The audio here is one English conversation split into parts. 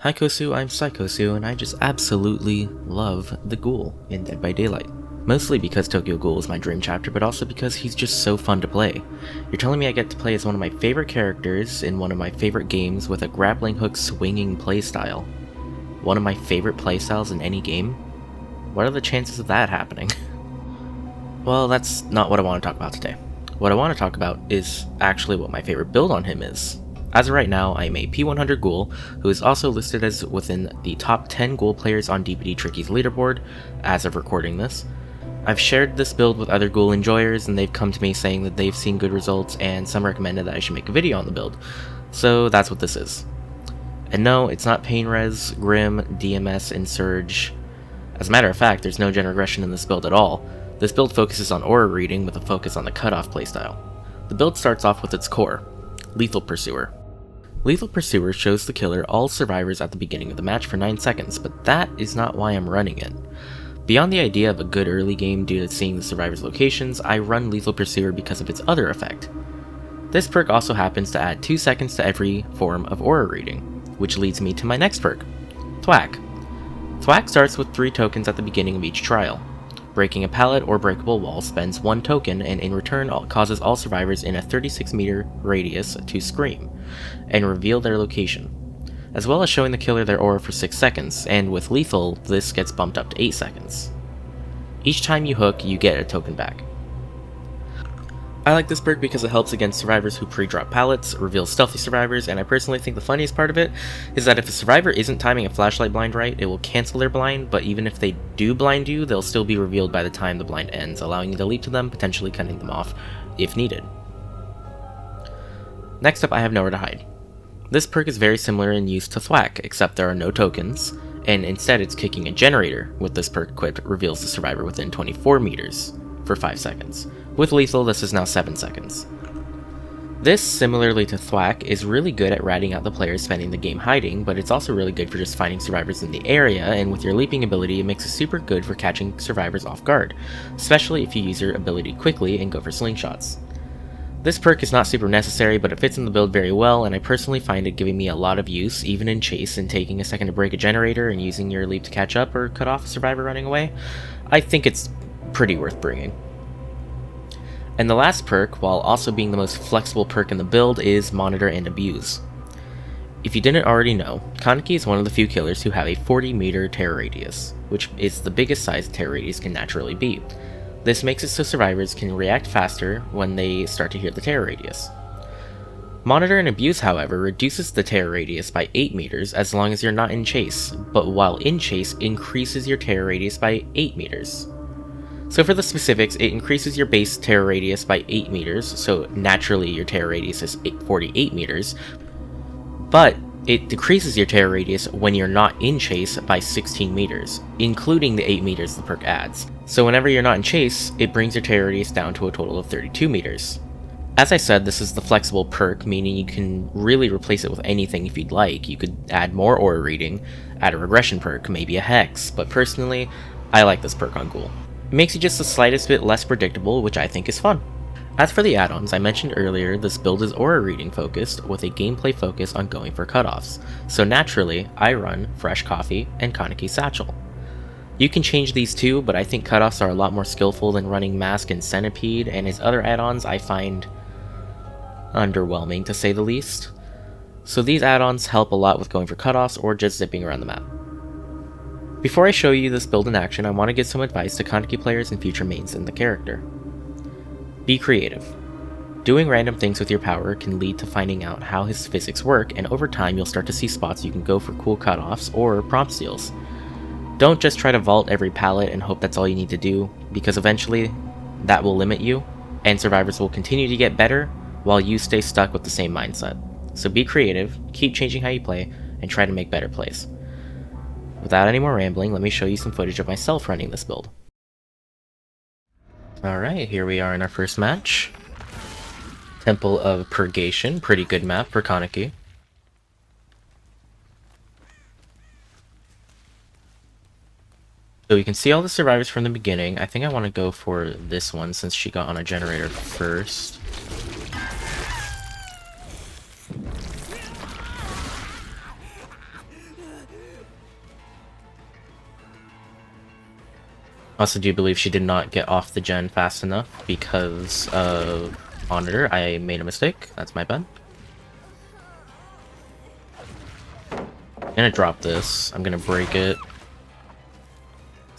Hi Kosu, I'm Psychosu, and I just absolutely love the Ghoul in Dead by Daylight. Mostly because Tokyo Ghoul is my dream chapter, but also because he's just so fun to play. You're telling me I get to play as one of my favorite characters in one of my favorite games with a grappling hook swinging playstyle. One of my favorite playstyles in any game? What are the chances of that happening? Well, that's not what I want to talk about today. What I want to talk about is actually what my favorite build on him is. As of right now, I am a P100 Ghoul, who is also listed as within the top 10 Ghoul players on DPD Tricky's leaderboard, as of recording this. I've shared this build with other Ghoul enjoyers, and they've come to me saying that they've seen good results, and some recommended that I should make a video on the build. So that's what this is. And no, it's not Pain Res, Grim, DMS, and Surge. As a matter of fact, there's no gen regression in this build at all. This build focuses on aura reading with a focus on the cutoff playstyle. The build starts off with its core, Lethal Pursuer. Lethal Pursuer shows the killer all survivors at the beginning of the match for 9 seconds, but that is not why I'm running it. Beyond the idea of a good early game due to seeing the survivors' locations, I run Lethal Pursuer because of its other effect. This perk also happens to add 2 seconds to every form of aura reading, which leads me to my next perk, Thwack. Thwack starts with 3 tokens at the beginning of each trial. Breaking a pallet or breakable wall spends 1 token and in return causes all survivors in a 36-meter radius to scream and reveal their location, as well as showing the killer their aura for 6 seconds, and with lethal, this gets bumped up to 8 seconds. Each time you hook, you get a token back. I like this perk because it helps against survivors who pre-drop pallets, reveals stealthy survivors, and I personally think the funniest part of it is that if a survivor isn't timing a flashlight blind right, it will cancel their blind, but even if they do blind you, they'll still be revealed by the time the blind ends, allowing you to leap to them, potentially cutting them off if needed. Next up, I have Nowhere to Hide. This perk is very similar in use to Thwack, except there are no tokens, and instead it's kicking a generator. With this perk equipped, reveals the survivor within 24 meters for 5 seconds. With lethal, this is now 7 seconds. This, similarly to Thwack, is really good at ratting out the players spending the game hiding, but it's also really good for just finding survivors in the area, and with your leaping ability, it makes it super good for catching survivors off guard, especially if you use your ability quickly and go for slingshots. This perk is not super necessary, but it fits in the build very well, and I personally find it giving me a lot of use, even in chase, and taking a second to break a generator and using your leap to catch up or cut off a survivor running away. I think it's pretty worth bringing. And the last perk, while also being the most flexible perk in the build, is Monitor and Abuse. If you didn't already know, Kaneki is one of the few killers who have a 40-meter terror radius, which is the biggest size terror radius can naturally be. This makes it so survivors can react faster when they start to hear the terror radius. Monitor and Abuse, however, reduces the terror radius by 8 meters as long as you're not in chase, but while in chase, increases your terror radius by 8 meters. So for the specifics, it increases your base terror radius by 8 meters, so naturally your terror radius is 48 meters, but it decreases your terror radius when you're not in chase by 16 meters, including the 8 meters the perk adds. So whenever you're not in chase, it brings your terror radius down to a total of 32 meters. As I said, this is the flexible perk, meaning you can really replace it with anything if you'd like. You could add more aura reading, add a regression perk, maybe a hex, but personally, I like this perk on Ghoul. It makes you just the slightest bit less predictable, which I think is fun. As for the add-ons, I mentioned earlier, this build is aura reading focused with a gameplay focus on going for cutoffs, so naturally, I run Fresh Coffee and Kaneki Satchel. You can change these too, but I think cutoffs are a lot more skillful than running Mask and Centipede, and his other add-ons I find underwhelming to say the least. So these add-ons help a lot with going for cutoffs or just zipping around the map. Before I show you this build in action, I want to give some advice to Kaneki players and future mains in the character. Be creative. Doing random things with your power can lead to finding out how his physics work, and over time you'll start to see spots you can go for cool cutoffs or prompt steals. Don't just try to vault every pallet and hope that's all you need to do, because eventually that will limit you, and survivors will continue to get better while you stay stuck with the same mindset. So be creative, keep changing how you play, and try to make better plays. Without any more rambling, let me show you some footage of myself running this build. Alright, here we are in our first match. Temple of Purgation, pretty good map for Kaneki. So you can see all the survivors from the beginning. I think I want to go for this one since she got on a generator first. Also, do believe she did not get off the gen fast enough because of monitor. I made a mistake. That's my bad. I'm gonna drop this. I'm gonna break it.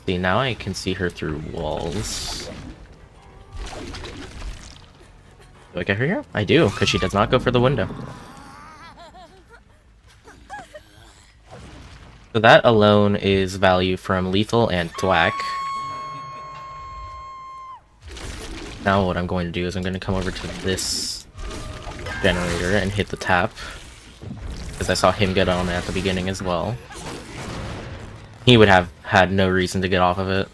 See, now I can see her through walls. Do I get her here? I do, because she does not go for the window. So that alone is value from lethal and thwack. Now what I'm going to do is I'm going to come over to this generator and hit the tap. Because I saw him get on it at the beginning as well. He would have had no reason to get off of it.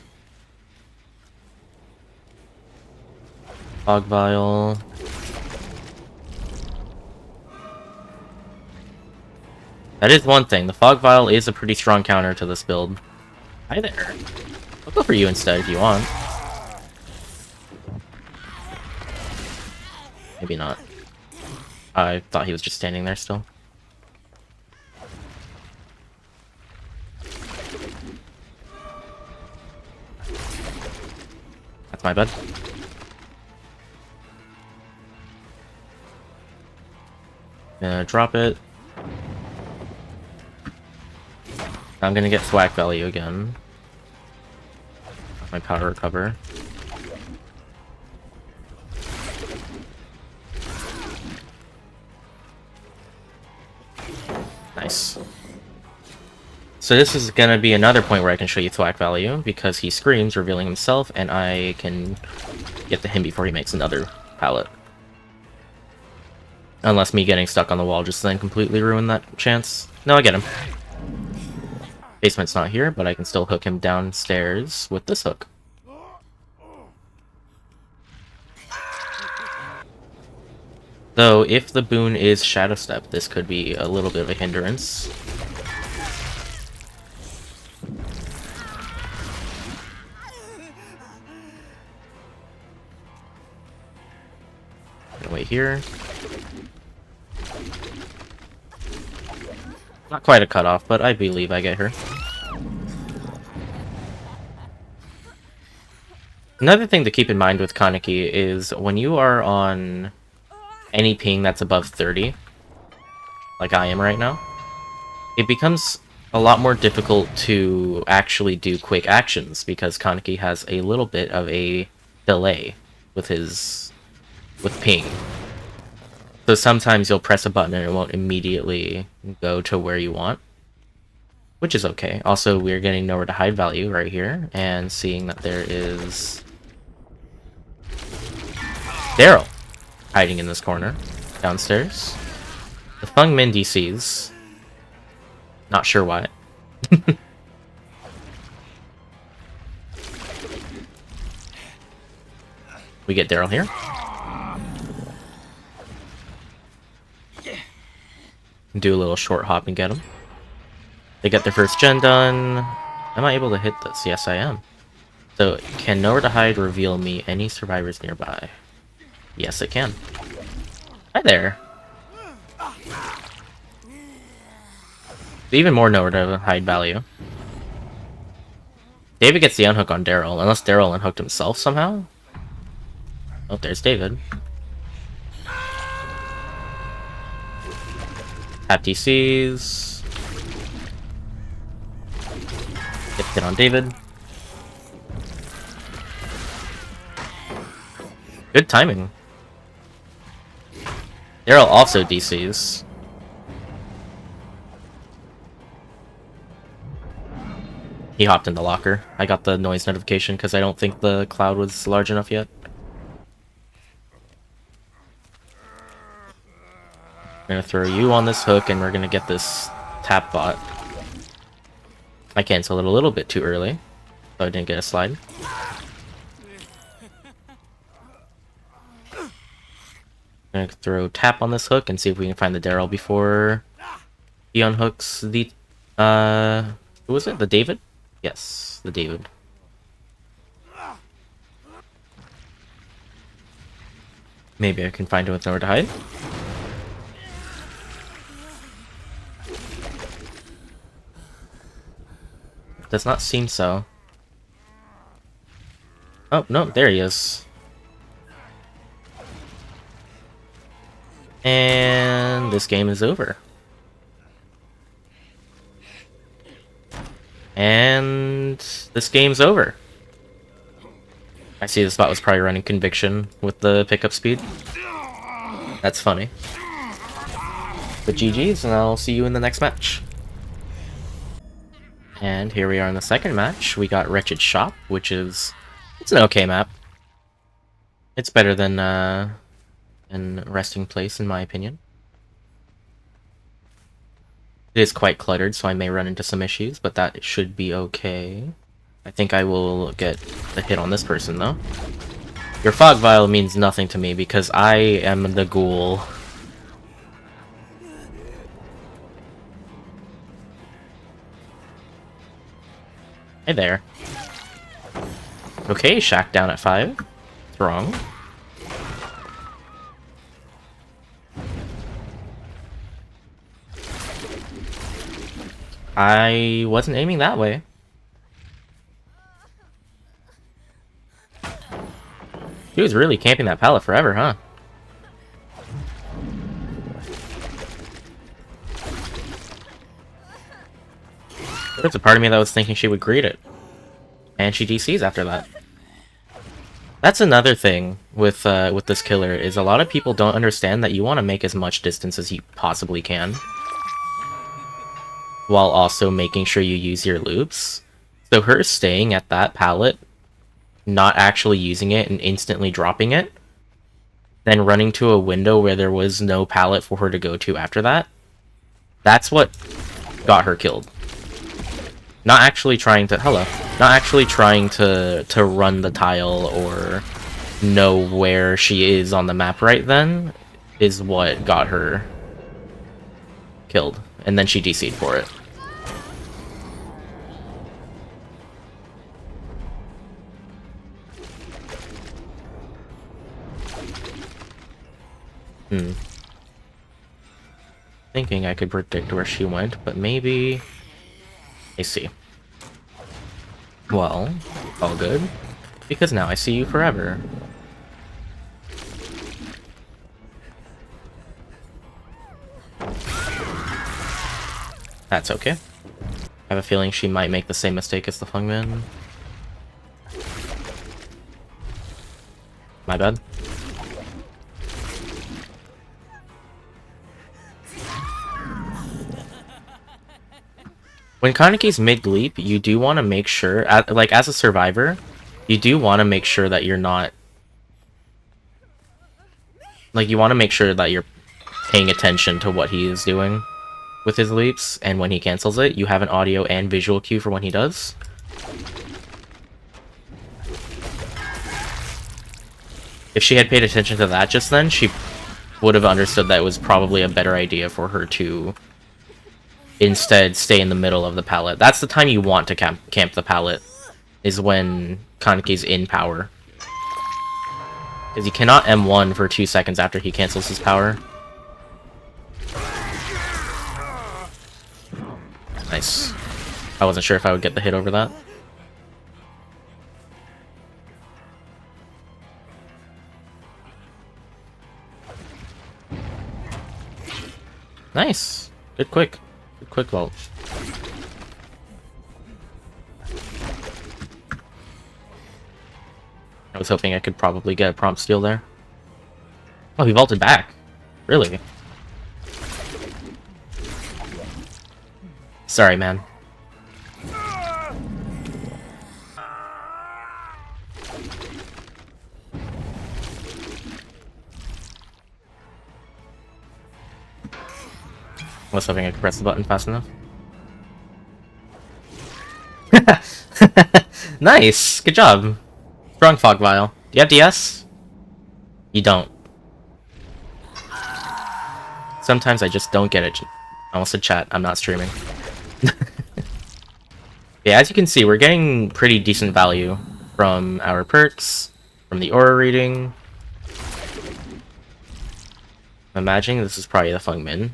Fog vial. That is one thing. The fog vial is a pretty strong counter to this build. Hi there. I'll go for you instead if you want. Maybe not. I thought he was just standing there still. That's my bad. Gonna drop it. I'm gonna get thwack value again. My power recover. Nice. So this is gonna be another point where I can show you thwack value, because he screams, revealing himself, and I can get to him before he makes another pallet. Unless me getting stuck on the wall just then completely ruined that chance. No, I get him. Basement's not here, but I can still hook him downstairs with this hook. Though, if the boon is Shadow Step, this could be a little bit of a hindrance. Gonna wait here. Not quite a cutoff, but I believe I get her. Another thing to keep in mind with kaneki is when you are on any ping that's above 30, like I am right now, it becomes a lot more difficult to actually do quick actions because kaneki has a little bit of a delay with ping. So sometimes you'll press a button and it won't immediately go to where you want, which is okay. Also, we're getting nowhere to hide value right here, and seeing that there is Daryl hiding in this corner downstairs. The Feng Min DCs. Not sure why. We get Daryl here. Do a little short hop and get him. They get their first gen done. Am I able to hit this? Yes, I am. So, can nowhere to hide reveal me any survivors nearby? Yes, it can. Hi there. Even more nowhere to hide value. David gets the unhook on Daryl, unless Daryl unhooked himself somehow. Oh, there's David. Tap DCs. Get hit on David. Good timing. Daryl also DCs. He hopped in the locker. I got the noise notification because I don't think the cloud was large enough yet. I'm gonna throw you on this hook and we're gonna get this tap bot. I canceled it a little bit too early, so I didn't get a slide. I'm gonna throw tap on this hook and see if we can find the Daryl before he unhooks the who was it? The David? Yes, the David. Maybe I can find him with nowhere to hide. Does not seem so. Oh, no, there he is. And this game is over. And this game's over. I see the spot was probably running Conviction with the pickup speed. That's funny. But GG's, and I'll see you in the next match. And here we are in the second match. We got Wretched Shop, which is... it's an okay map. It's better than Resting Place, in my opinion. It is quite cluttered, so I may run into some issues, but that should be okay. I think I will get the hit on this person, though. Your Fog Vial means nothing to me, because I am the Ghoul. Hey there. Okay, Shack down at 5. What's wrong? I wasn't aiming that way. He was really camping that pallet forever, huh? There's a part of me that was thinking she would greet it. And she DCs after that. That's another thing with this killer, is a lot of people don't understand that you want to make as much distance as you possibly can, while also making sure you use your loops. So her staying at that pallet, not actually using it and instantly dropping it, then running to a window where there was no pallet for her to go to after that, that's what got her killed. Not actually trying to run the tile or know where she is on the map right then is what got her killed. And then she DC'd for it. Thinking I could predict where she went, but maybe... I see. Well, all good, because now I see you forever. That's okay. I have a feeling she might make the same mistake as the Fungman. My bad. When Kaneki's mid-leap, you do want to make sure, like, as a survivor, you do want to make sure that you're not... like, you want to make sure that you're paying attention to what he is doing with his leaps, and when he cancels it, you have an audio and visual cue for when he does. If she had paid attention to that just then, she would have understood that it was probably a better idea for her to instead stay in the middle of the pallet. That's the time you want to camp the pallet, is when Kaneki's in power. Because you cannot M1 for 2 seconds after he cancels his power. Nice. I wasn't sure if I would get the hit over that. Nice. Good quick. Good quick vault. I was hoping I could probably get a prompt steal there. Oh, he vaulted back. Really? Sorry, man. I was hoping I could press the button fast enough. Nice! Good job. Strong Fog Vial. Do you have DS? You don't. Sometimes I just don't get it. I almost said chat. I'm not streaming. Yeah, as you can see, we're getting pretty decent value from our perks, from the aura reading. I'm imagining this is probably the Fungmin.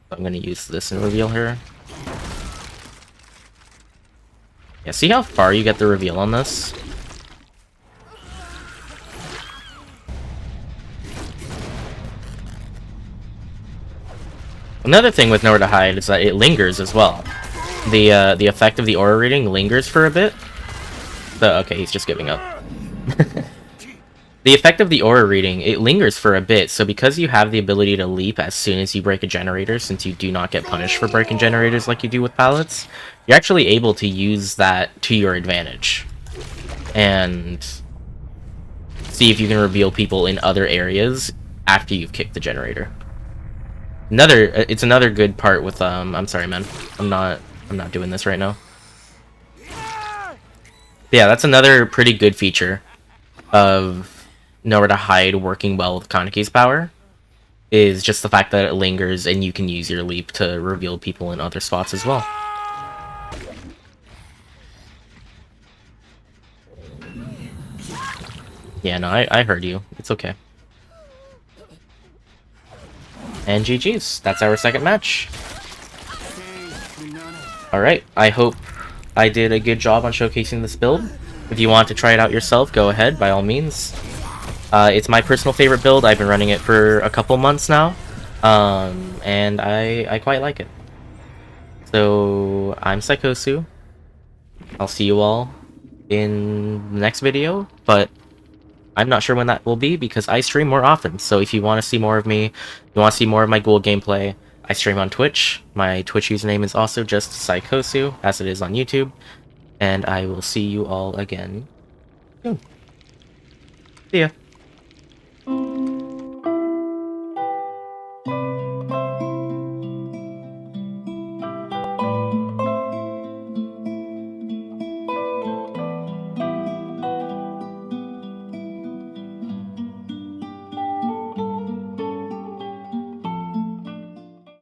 I'm going to use this and reveal her. Yeah, see how far you get the reveal on this? Another thing with Nowhere to Hide is that it lingers as well. The effect of the aura reading lingers for a bit. So, okay, he's just giving up. The effect of the aura reading, it lingers for a bit, so because you have the ability to leap as soon as you break a generator, since you do not get punished for breaking generators like you do with pallets, you're actually able to use that to your advantage. And see if you can reveal people in other areas after you've kicked the generator. It's another good part with, I'm sorry, man. I'm not doing this right now. Yeah, that's another pretty good feature of Nowhere to Hide working well with Kaneki's power, is just the fact that it lingers and you can use your leap to reveal people in other spots as well. Yeah, no, I heard you. It's okay. And GG's. That's our second match. Alright, I hope I did a good job on showcasing this build. If you want to try it out yourself, go ahead, by all means. It's my personal favorite build. I've been running it for a couple months now, and I quite like it. So, I'm Psychosu. I'll see you all in the next video, but I'm not sure when that will be because I stream more often. So if you want to see more of me, you want to see more of my Ghoul gameplay, I stream on Twitch. My Twitch username is also just Psychosu, as it is on YouTube. And I will see you all again soon. See ya.